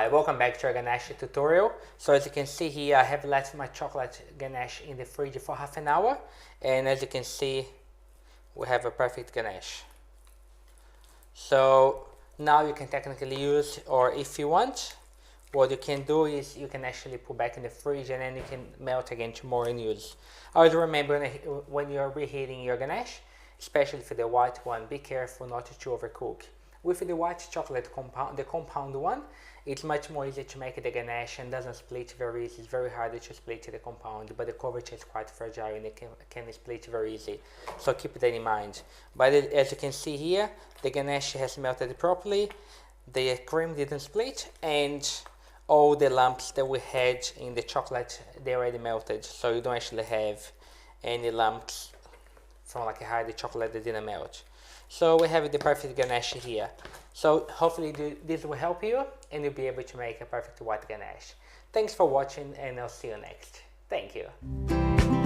Hi, welcome back to our Ganache tutorial. So as you can see here, I have left my chocolate ganache in the fridge for half an hour, and as you can see, we have a perfect ganache. So now you can technically use, or if you want, what you can do is you can actually put back in the fridge and then you can melt again tomorrow and use. Always remember when you're reheating your ganache, especially for the white one, be careful not to overcook. With the white chocolate compound, the compound one, it's much more easy to make the ganache and doesn't split very easy. It's very hard to split the compound, but the coverage is quite fragile and it can split very easy. So keep that in mind. But as you can see here, the ganache has melted properly, the cream didn't split, and all the lumps that we had in the chocolate, they already melted. So you don't actually have any lumps from like a hard chocolate that didn't melt. So we have the perfect ganache here. So hopefully this will help you and you'll be able to make a perfect white ganache. Thanks for watching and I'll see you next. Thank you.